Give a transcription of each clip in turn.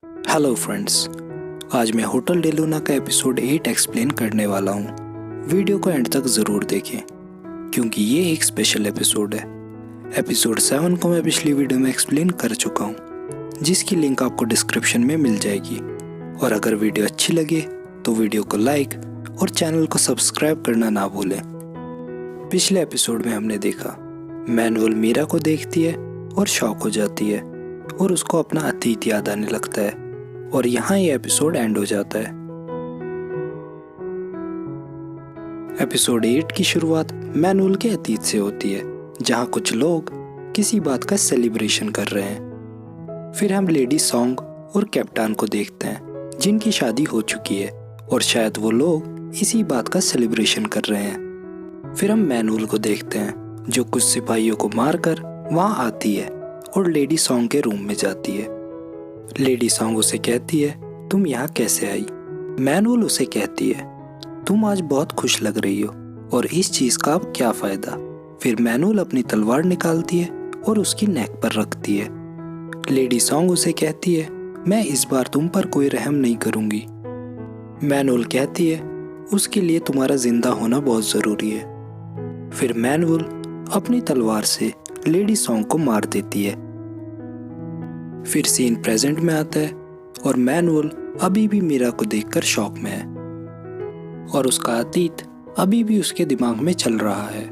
Hello friends, आज मैं hotel day Luna का एपिसोड 8 एक्सप्लेन करने वाला हूँ। वीडियो को एंड तक ज़रूर देखें क्योंकि ये एक स्पेशल एपिसोड है। एपिसोड 7 को मैं पिछली वीडियो में एक्सप्लेन कर चुका हूँ, जिसकी लिंक आपको डिस्क्रिप्शन में मिल जाएगी। और अगर वीडियो अच्छी लगे तो वीडियो को लाइक और चैनल को सब्सक्राइब करना ना भूलें। पिछले एपिसोड में हमने देखा मैनुअल मीरा को देखती है और शॉक हो जाती है और उसको अपना अतीत याद आने लगता है और यहाँ ये एपिसोड एंड हो जाता है। एपिसोड 8 की शुरुआत मैनुअल के अतीत से होती है, जहाँ कुछ लोग किसी बात का सेलिब्रेशन कर रहे हैं। फिर हम लेडी सॉन्ग और कैप्टन को देखते हैं, जिनकी शादी हो चुकी है और शायद वो लोग इसी बात का सेलिब्रेशन कर रहे हैं। फिर हम मैनुअल को देखते हैं, जो कुछ सिपाहियों को मारकर वहाँ आती है और लेडी सॉन्ग के रूम में जाती है। लेडी सॉन्ग उसे कहती है, तुम यहाँ कैसे आई? मैनुअल उसे कहती है, तुम आज बहुत खुश लग रही हो और इस चीज का अब क्या फायदा? फिर मैनुअल अपनी तलवार निकालती है और उसकी नेक पर रखती है। लेडी सॉन्ग उसे कहती है, मैं इस बार तुम पर कोई रहम नहीं करूंगी। मैनुअल कहती है, उसके लिए तुम्हारा जिंदा होना बहुत जरूरी है। फिर मैनुअल अपनी तलवार से लेडी सॉन्ग को मार देती है। फिर सीन प्रेजेंट में आता है और मैनुअल अभी भी मीरा को देखकर शॉक में है और उसका अतीत अभी भी उसके दिमाग में चल रहा है।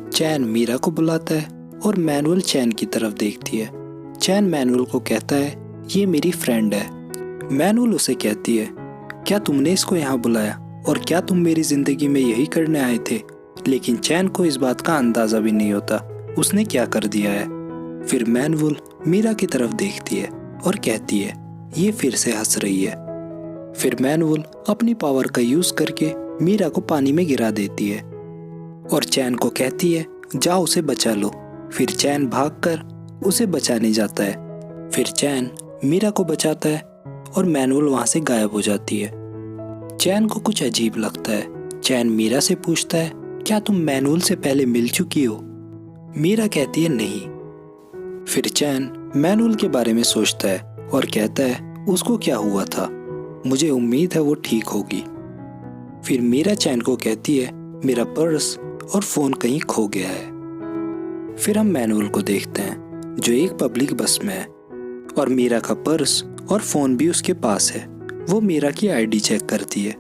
चैन मीरा को बुलाता है और मैनुअल चैन की तरफ देखती है। चैन मैनुअल को कहता है, ये मेरी फ्रेंड है। मैनुअल उसे कहती है, क्या तुमने इसको यहाँ बुलाया और क्या तुम मेरी जिंदगी में यही करने आए थे? लेकिन चैन को इस बात का अंदाजा भी नहीं होता उसने क्या कर दिया है। फिर मैनुअल मीरा की तरफ देखती है और कहती है, ये फिर से हंस रही है। फिर मैनुअल अपनी पावर का यूज करके मीरा को पानी में गिरा देती है और चैन को कहती है, जाओ उसे बचा लो। फिर चैन भागकर उसे बचाने जाता है। फिर चैन मीरा को बचाता है और मैनुअल वहां से गायब हो जाती है। चैन को कुछ अजीब लगता है। चैन मीरा से पूछता है, क्या तुम मैनुअल से पहले मिल चुकी हो? मीरा कहती है, नहीं। फिर चैन मैनुअल के बारे में सोचता है और कहता है, उसको क्या हुआ था? मुझे उम्मीद है वो ठीक होगी। फिर मीरा चैन को कहती है, मेरा पर्स और फोन कहीं खो गया है। फिर हम मैनुअल को देखते हैं, जो एक पब्लिक बस में है और मीरा का पर्स और फोन भी उसके पास है। वो मीरा की आईडी चेक करती है।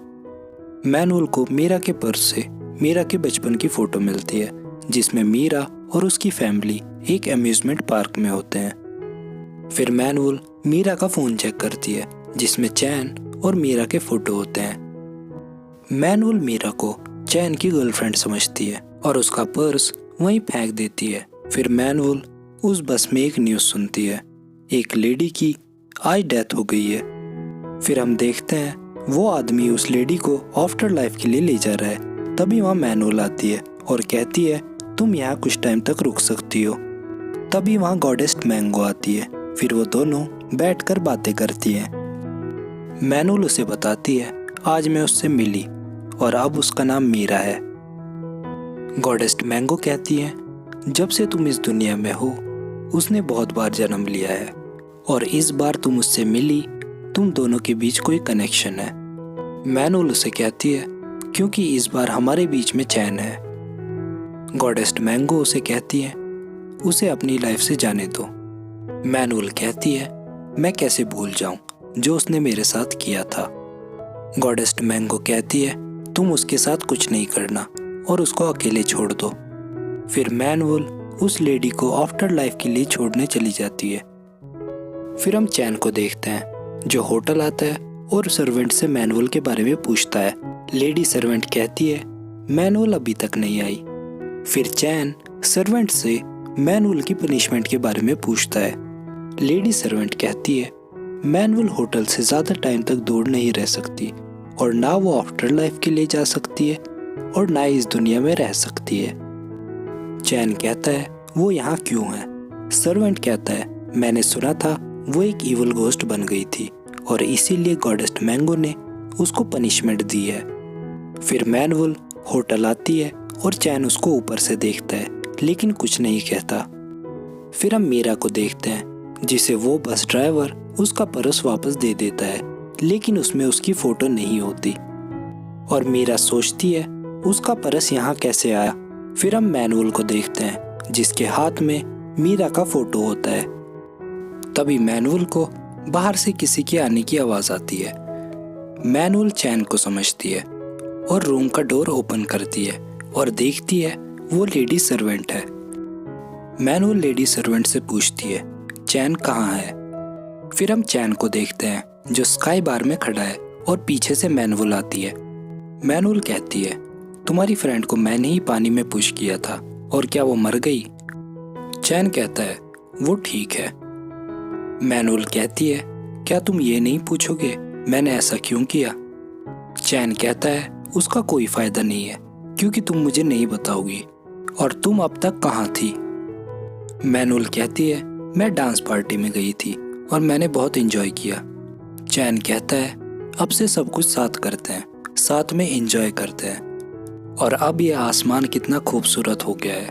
मैनुअल को मीरा के पर्स से मीरा के बचपन की फोटो मिलती है, जिसमें मीरा और उसकी फैमिली एक अम्यूजमेंट पार्क में होते हैं। फिर मैनुअल मीरा का फोन चेक करती है, जिसमें चैन और मीरा के फोटो होते हैं। मैनुअल मीरा को चैन की गर्लफ्रेंड समझती है और उसका पर्स वहीं फेंक देती है। फिर मैनुअल उस बस में एक न्यूज़ सुनती है, एक लेडी की आज डेथ हो गई है। फिर हम देखते हैं वो आदमी उस लेडी को आफ्टर लाइफ के लिए ले जा रहा है। तभी वहाँ मैनुअल आती है और कहती है, तुम यहाँ कुछ टाइम तक रुक सकती हो। तभी वहाँ गॉडेस मैंगो आती है। फिर वो दोनों बैठकर बातें करती हैं। मैनुअल उसे बताती है, आज मैं उससे मिली और अब उसका नाम मीरा है। गॉडेस मैंगो कहती है, जब से तुम इस दुनिया में हो उसने बहुत बार जन्म लिया है और इस बार तुम उससे मिली, तुम दोनों के बीच कोई कनेक्शन है। मैनुअल उसे कहती है, क्योंकि इस बार हमारे बीच में चैन है। गॉडेस मैंगो उसे कहती है, उसे अपनी लाइफ से जाने दो। मैनुअल कहती है, मैं कैसे भूल जाऊं जो उसने मेरे साथ किया था। गॉडेस मैंगो कहती है, तुम उसके साथ कुछ नहीं करना और उसको अकेले छोड़ दो। फिर मैनुअल उस लेडी को आफ्टर लाइफ के लिए छोड़ने चली जाती है। फिर हम चैन को देखते हैं, जो होटल आता है और सर्वेंट से मैनुअल के बारे में पूछता है। लेडी सर्वेंट कहती है, मैनुअल अभी तक नहीं आई। फिर चैन सर्वेंट से मैनुअल की पनिशमेंट के बारे में पूछता है। लेडी सर्वेंट कहती है, मैनुअल होटल से ज़्यादा टाइम तक दूर नहीं रह सकती और ना वो आफ्टर लाइफ के लिए जा सकती है और ना इस दुनिया में रह सकती है। चैन कहता है, वो यहाँ क्यों है? सर्वेंट कहता है, मैंने सुना था वो एक इवल घोस्ट बन गई थी और इसीलिए गॉडेस मैंगो ने उसको पनिशमेंट दी है। फिर मैनुअल होटल आती है और चैन उसको ऊपर से देखता है लेकिन कुछ नहीं कहता। फिर हम मीरा को देखते हैं, जिसे वो बस ड्राइवर उसका पर्स वापस दे देता है, लेकिन उसमें उसकी फोटो नहीं होती। और मीरा सोचती है उसका पर्स यहाँ कैसे आया। फिर हम मैनुअल को देखते हैं जिसके हाथ में मीरा का फोटो होता है। तभी मैनुअल को बाहर से किसी के आने की आवाज आती है। मैनुअल चैन को समझती है और रूम का डोर ओपन करती है और देखती है वो लेडी सर्वेंट है। मैनुअल लेडी सर्वेंट से पूछती है चैन कहाँ है। फिर हम चैन को देखते हैं जो स्काई बार में खड़ा है और पीछे से मैनुअल आती है। मैनुअल कहती है तुम्हारी फ्रेंड को मैंने ही पानी में पुश किया था और क्या वो मर गई। चैन कहता है वो ठीक है। मैनुअल कहती है क्या तुम ये नहीं पूछोगे मैंने ऐसा क्यों किया। चैन कहता है उसका कोई फायदा नहीं है क्योंकि तुम मुझे नहीं बताओगी और तुम अब तक कहाँ थी। मैनुअल कहती है मैं डांस पार्टी में गई थी और मैंने बहुत एंजॉय किया। चैन कहता है अब से सब कुछ साथ करते हैं, साथ में एंजॉय करते हैं। और अब ये आसमान कितना खूबसूरत हो गया है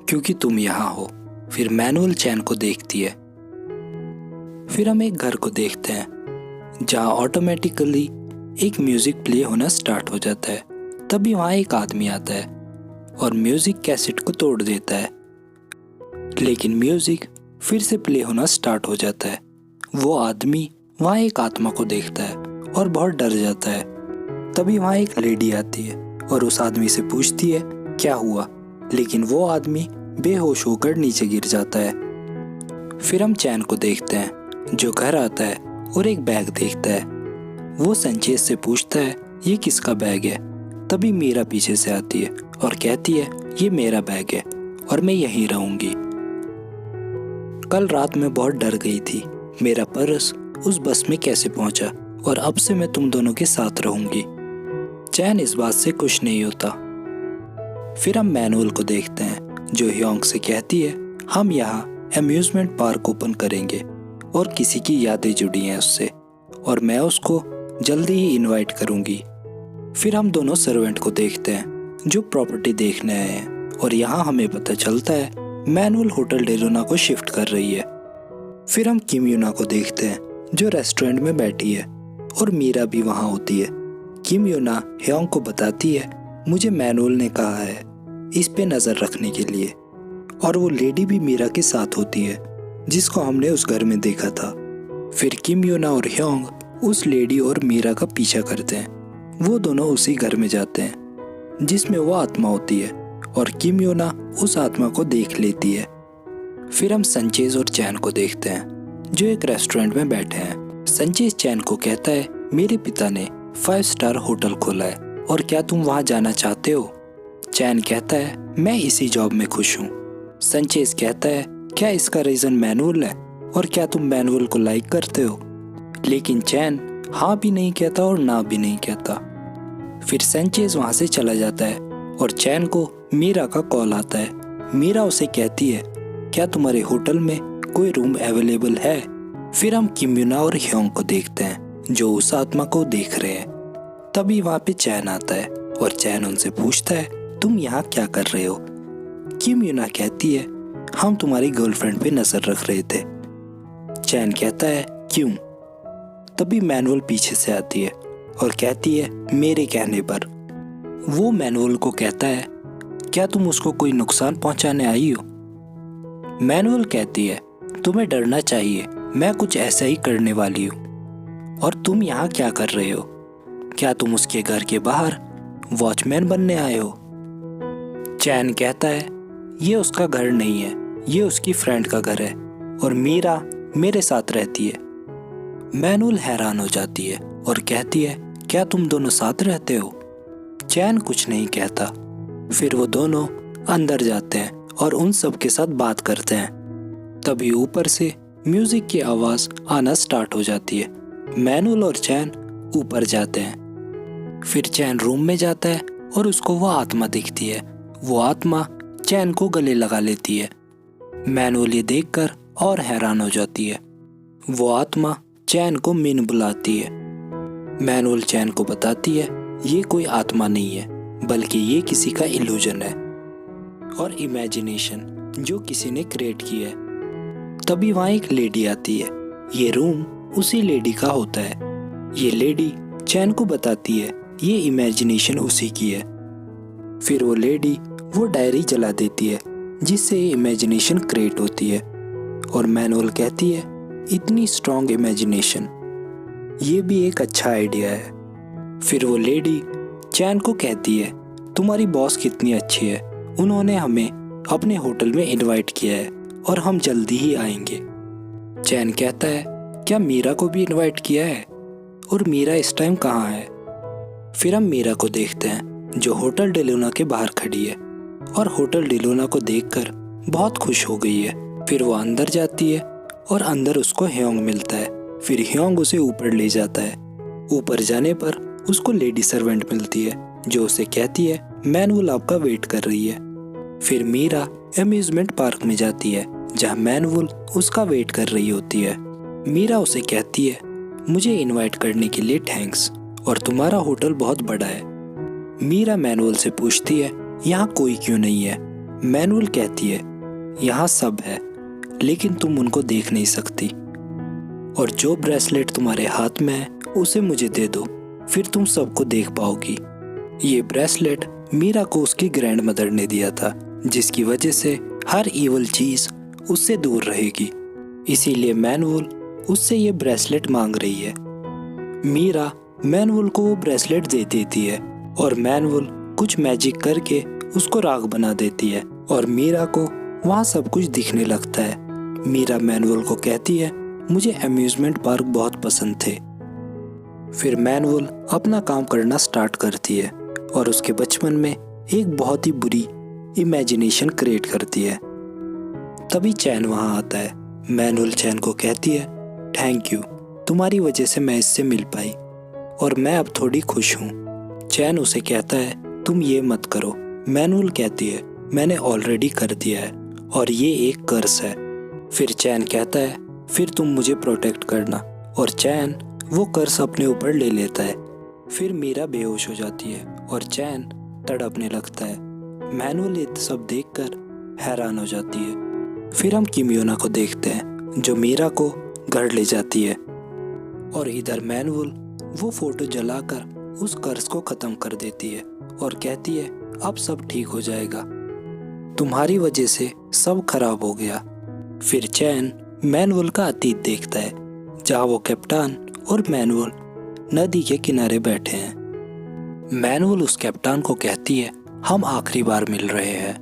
क्योंकि तुम यहाँ हो। फिर मैनुअल चैन को देखती है। फिर हम एक घर को देखते हैं जहाँ ऑटोमेटिकली एक म्यूजिक प्ले होना स्टार्ट हो जाता है। तभी वहाँ एक आदमी आता है और म्यूजिक कैसेट को तोड़ देता है, लेकिन म्यूजिक फिर से प्ले होना स्टार्ट हो जाता है। वो आदमी वहाँ एक आत्मा को देखता है और बहुत डर जाता है। तभी वहाँ एक लेडी आती है और उस आदमी से पूछती है क्या हुआ, लेकिन वो आदमी बेहोश होकर नीचे गिर जाता है। फिर हम चैन को देखते हैं जो घर आता है और एक बैग देखता है। वो संचेज से पूछता है ये किसका बैग है। तभी मीरा पीछे से आती है और कहती है ये मेरा बैग है और मैं यहीं रहूंगी। कल रात में बहुत डर गई थी, मेरा पर्स उस बस में कैसे पहुंचा और अब से मैं तुम दोनों के साथ रहूंगी। चैन इस बात से खुश नहीं होता। फिर हम मैनुअल को देखते हैं जो ह्योंग से कहती है हम यहाँ अम्यूजमेंट पार्क ओपन करेंगे और किसी की यादें जुड़ी हैं उससे और मैं उसको जल्दी ही इनवाइट करूंगी। फिर हम दोनों सर्वेंट को देखते हैं जो प्रॉपर्टी देखने आए हैं और यहाँ हमें पता चलता है मैनुअल होटल डेलोना को शिफ्ट कर रही है। फिर हम किम यूना को देखते हैं जो रेस्टोरेंट में बैठी है और मीरा भी वहाँ होती है। किम यूना ह्योंग को बताती है मुझे मैनुअल ने कहा है इस पे नज़र रखने के लिए, और वो लेडी भी मीरा के साथ होती है जिसको हमने उस घर में देखा था। फिर किम यूना और ह्योंग उस लेडी और मीरा का पीछा करते हैं। वो दोनों उसी घर में जाते हैं जिसमें वो आत्मा होती है और किम यूना उस आत्मा को देख लेती है। फिर हम संचेज और चैन को देखते हैं जो एक रेस्टोरेंट में बैठे हैं। संचेज चैन को कहता है मेरे पिता ने 5 स्टार होटल खोला है और क्या तुम वहाँ जाना चाहते हो। चैन कहता है मैं इसी जॉब में खुश हूँ। संचेज कहता है क्या इसका रीजन मैनुअल है और क्या तुम मैनुअल को लाइक करते हो, लेकिन चैन हाँ भी नहीं कहता और ना भी नहीं कहता। फिर संचेज वहाँ से चला जाता है और चैन को मीरा का कॉल आता है। मीरा उसे कहती है क्या तुम्हारे होटल में कोई रूम अवेलेबल है। फिर हम किम यूना और ह्योंग को देखते हैं जो उस आत्मा को देख रहे हैं। तभी वहाँ पे चैन आता है और चैन उनसे पूछता है तुम यहाँ क्या कर रहे हो। किम यूना कहती है हम तुम्हारी गर्लफ्रेंड पे नजर रख रहे थे। चैन कहता है क्यों। तभी मैनुअल पीछे से आती है और कहती है मेरे कहने पर। वो मैनुअल को कहता है क्या तुम उसको कोई नुकसान पहुंचाने आई हो। मैनुअल कहती है तुम्हें डरना चाहिए, मैं कुछ ऐसा ही करने वाली हूँ। और तुम यहाँ क्या कर रहे हो, क्या तुम उसके घर के बाहर वॉचमैन बनने आए हो। चैन कहता है ये उसका घर नहीं है, ये उसकी फ्रेंड का घर है और मीरा मेरे साथ रहती है। मैनुअल हैरान हो जाती है और कहती है क्या तुम दोनों साथ रहते हो। चैन कुछ नहीं कहता। फिर वो दोनों अंदर जाते हैं और उन सब के साथ बात करते हैं। तभी ऊपर से म्यूजिक की आवाज आना स्टार्ट हो जाती है। मैनुअल और चैन ऊपर जाते हैं। फिर चैन रूम में जाता है और उसको वो आत्मा दिखती है। वो आत्मा चैन को गले लगा लेती है। मैनुअल ये देखकर और हैरान हो जाती है। वो आत्मा चैन को मिन बुलाती है। मैनुअल चैन को बताती है ये कोई आत्मा नहीं है बल्कि ये किसी का इल्यूजन है और इमेजिनेशन जो किसी ने क्रिएट की है। तभी वहाँ एक लेडी आती है। ये रूम उसी लेडी का होता है। ये लेडी चैन को बताती है ये इमेजिनेशन उसी की है। फिर वो लेडी वो डायरी जला देती है जिससे ये इमेजिनेशन क्रिएट होती है। और मैनुअल कहती है इतनी स्ट्रॉन्ग इमेजिनेशन, ये भी एक अच्छा आइडिया है। फिर वो लेडी चैन को कहती है तुम्हारी बॉस कितनी अच्छी है, उन्होंने हमें अपने होटल में इनवाइट किया है और हम जल्दी ही आएंगे। चैन कहता है क्या मीरा को भी इनवाइट किया है, और मीरा इस टाइम कहाँ है। फिर हम मीरा को देखते हैं जो होटल डेलोना के बाहर खड़ी है और होटल डेलोना को देखकर बहुत खुश हो गई है। फिर वो अंदर जाती है और अंदर उसको ह्योंग मिलता है। फिर ह्योंग उसे ऊपर ले जाता है। ऊपर जाने पर उसको लेडी सर्वेंट मिलती है जो उसे कहती है मैनुअल आपका वेट कर रही है। फिर मीरा अम्यूजमेंट पार्क में जाती है जहाँ मैनुअल उसका वेट कर रही होती है। मीरा उसे कहती है मुझे इनवाइट करने के लिए थैंक्स, और तुम्हारा होटल बहुत बड़ा है। मीरा मैनुअल से पूछती है यहाँ कोई क्यों नहीं है। मैनुअल कहती है यहाँ सब है लेकिन तुम उनको देख नहीं सकती, और जो ब्रेसलेट तुम्हारे हाथ में है उसे मुझे दे दो, फिर तुम सबको देख पाओगी। ये ब्रेसलेट मीरा को उसकी ग्रैंड मदर ने दिया था जिसकी वजह से हर इवल चीज उससे दूर रहेगी। इसीलिए मैनुअल उससे ये ब्रेसलेट मांग रही है। मीरा मैनुअल को वो ब्रेसलेट दे देती है और मैनुअल कुछ मैजिक करके उसको राख बना देती है और मीरा को वहाँ सब कुछ दिखने लगता है। मीरा मैनुअल को कहती है मुझे अम्यूजमेंट पार्क बहुत पसंद थे। फिर मैनुअल अपना काम करना स्टार्ट करती है और उसके बचपन में एक बहुत ही बुरी इमेजिनेशन क्रिएट करती है। तभी चैन वहाँ आता है। मैनुअल चैन को कहती है थैंक यू, तुम्हारी वजह से मैं इससे मिल पाई और मैं अब थोड़ी खुश हूँ। चैन उसे कहता है तुम ये मत करो। मैनुअल कहती है मैंने ऑलरेडी कर दिया है और ये एक कर्स है। फिर चैन कहता है फिर तुम मुझे प्रोटेक्ट करना, और चैन वो कर्स अपने ऊपर ले लेता है। फिर मीरा बेहोश हो जाती है और चैन तड़पने लगता है। मैनुअल ये सब देखकर हैरान हो जाती है। फिर हम किमियोना को देखते हैं जो मीरा को घर ले जाती है, और इधर मैनुअल वो फोटो जलाकर उस कर्स को खत्म कर देती है और कहती है अब सब ठीक हो जाएगा, तुम्हारी वजह से सब खराब हो गया। फिर चैन मैनुअल का अतीत देखता है जहाँ वो कैप्टन और मैनुअल नदी के किनारे बैठे हैं। मैनुअल उस कैप्टन को कहती है हम आखिरी बार मिल रहे हैं।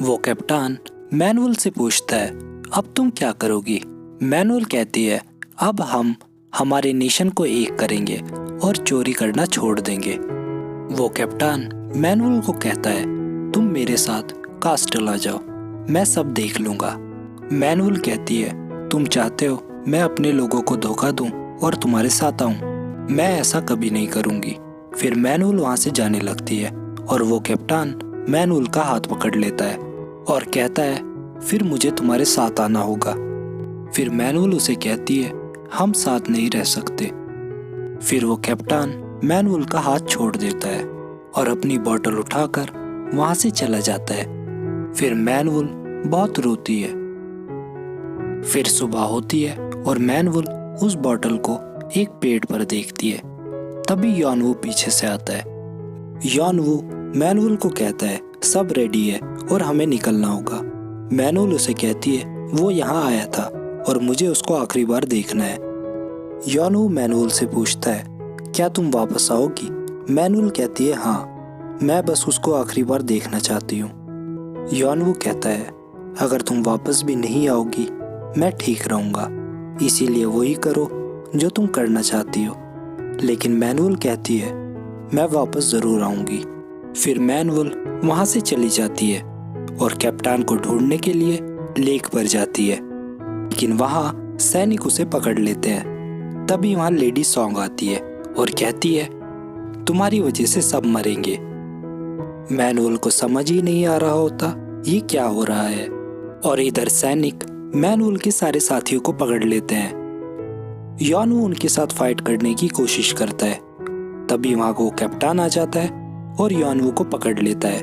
वो कैप्टन मैनुअल से पूछता है अब तुम क्या करोगी। मैनुअल कहती है अब हम हमारे नेशन को एक करेंगे और चोरी करना छोड़ देंगे। वो कैप्टन मैनुअल को कहता है तुम मेरे साथ कास्टल आ जाओ, मैं सब देख लूंगा। मैनुअल कहती है तुम चाहते हो मैं अपने लोगों को धोखा दूं और तुम्हारे साथ आऊं, मैं ऐसा कभी नहीं करूंगी। फिर मैनुअल वहां से जाने लगती है और वो कैप्टन मैनुअल का हाथ पकड़ लेता है और कहता है फिर मुझे तुम्हारे साथ आना होगा। फिर मैनुअल उसे कहती है हम साथ नहीं रह सकते। फिर वो कैप्टन मैनुअल का हाथ छोड़ देता है और अपनी बोतल उठाकर वहां से चला जाता है। फिर मैनुअल बहुत रोती है। फिर सुबह होती है और मैनुअल उस बोतल को एक पेड़ पर देखती है। तभी यानवू पीछे से आता है। यानवू मैनुअल को कहता है सब रेडी है और हमें निकलना होगा। मैनुअल उसे कहती है वो यहाँ आया था और मुझे उसको आखिरी बार देखना है। यानवू मैनुअल से पूछता है क्या तुम वापस आओगी। मैनुअल कहती है हाँ, मैं बस उसको आखिरी बार देखना चाहती हूँ। यानवू कहता है अगर तुम वापस भी नहीं आओगी मैं ठीक रहूँगा, इसीलिए वही करो जो तुम करना चाहती हो। लेकिन मैनुअल कहती है मैं वापस ज़रूर आऊँगी। फिर मैनुअल वहाँ से चली जाती है और कैप्टन को ढूंढने के लिए लेक पर जाती है, लेकिन वहाँ सैनिक उसे पकड़ लेते हैं। तभी वहाँ लेडी सॉन्ग आती है और कहती है तुम्हारी वजह से सब मरेंगे। मैनुअल को समझ ही नहीं आ रहा होता ये क्या हो रहा है, और इधर सैनिक मैनुअल के सारे साथियों को पकड़ लेते हैं। यानू उनके साथ फाइट करने की कोशिश करता है। तभी वहां को कैप्टन आ जाता है और यानू को पकड़ लेता है।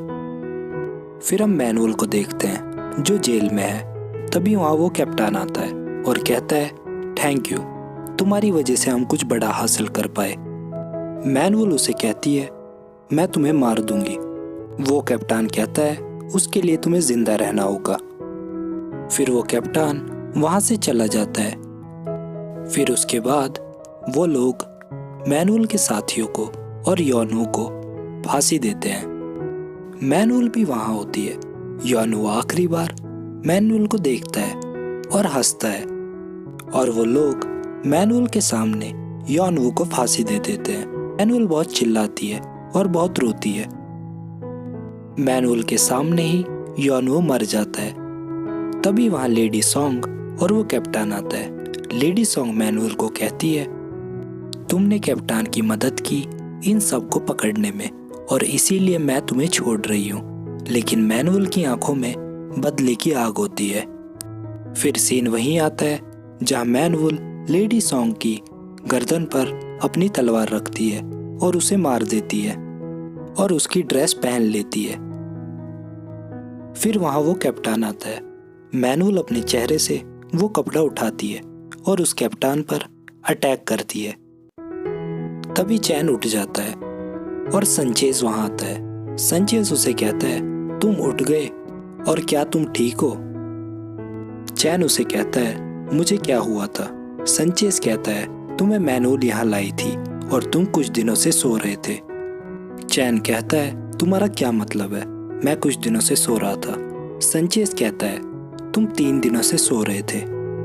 फिर हम मैनुअल को देखते हैं जो जेल में है। तभी वहाँ वो कैप्टन आता है और कहता है, थैंक यू, तुम्हारी वजह से हम कुछ बड़ा हासिल कर पाए। मैनुअल उसे कहती है, मैं तुम्हें मार दूंगी। वो कैप्टन कहता है, उसके लिए तुम्हें जिंदा रहना होगा। फिर वो कैप्टन वहाँ से चला जाता है। फिर उसके बाद वो लोग मैनुअल के साथियों को और योनू को फांसी देते हैं। मैनुअल भी वहाँ होती है। योनू आखिरी बार मैनुअल को देखता है और हंसता है और वो लोग मैनुअल के सामने योनू को फांसी दे देते हैं। मैनुअल बहुत चिल्लाती है और बहुत रोती है। मैनुअल के सामने ही योनू मर जाता है। तभी वहाँ लेडी सॉन्ग और वो कैप्टन आता है। लेडी सॉन्ग मैनुअल को कहती है, तुमने कैप्टन की मदद की इन सबको पकड़ने में और इसीलिए मैं तुम्हें छोड़ रही हूँ। लेकिन मैनुअल की आंखों में बदले की आग होती है। फिर सीन वहीं आता है जहाँ मैनुअल लेडी सॉन्ग की गर्दन पर अपनी तलवार रखती है और उसे मार देती है और उसकी ड्रेस पहन लेती है। फिर वहाँ वो कैप्टन आता है। मैनुअल अपने चेहरे से वो कपड़ा उठाती है और उस कैप्टन पर अटैक करती है। तभी चैन उठ जाता है और संचेज वहाँ आता है। संचेज उसे कहता है, तुम उठ गए और क्या तुम ठीक हो? चैन उसे कहता है, मुझे क्या हुआ था? संचेज कहता है, तुम्हें मैनुअल यहाँ लाई थी और तुम कुछ दिनों से सो रहे थे। चैन कहता है, तुम्हारा क्या मतलब है? मैं कुछ दिनों से सो रहा था। संचेज कहता है, तुम 3 दिनों से सो रहे थे।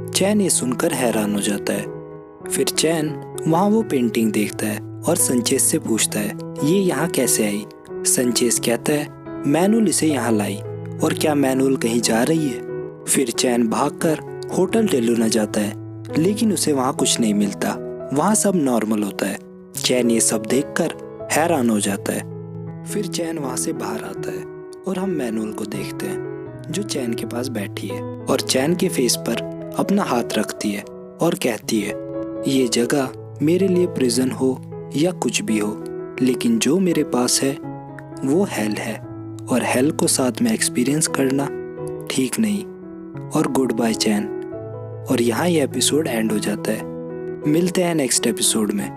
चैन ये सुनकर हैरान हो जाता है। फिर चैन वहाँ वो पेंटिंग देखता है और संचेज से पूछता है, ये यहाँ कैसे आई? संचेज कहता है, मैनुअल इसे यहाँ लाई। और क्या मैनुअल कहीं जा रही है? फिर चैन भागकर होटल डेलूना जाता है, लेकिन उसे वहाँ कुछ नहीं मिलता। वहाँ सब नॉर्मल होता है। चैन ये सब देखकर हैरान हो जाता है। फिर चैन वहाँ से बाहर आता है और हम मैनुअल को देखते हैं जो चैन के पास बैठी है और चैन के फेस पर अपना हाथ रखती है और कहती है, ये जगह मेरे लिए प्रिजन हो या कुछ भी हो, लेकिन जो मेरे पास है वो हेल है और हेल को साथ में एक्सपीरियंस करना ठीक नहीं। और गुड बाय चैन। और यहाँ ये एपिसोड एंड हो जाता है। मिलते हैं नेक्स्ट एपिसोड में।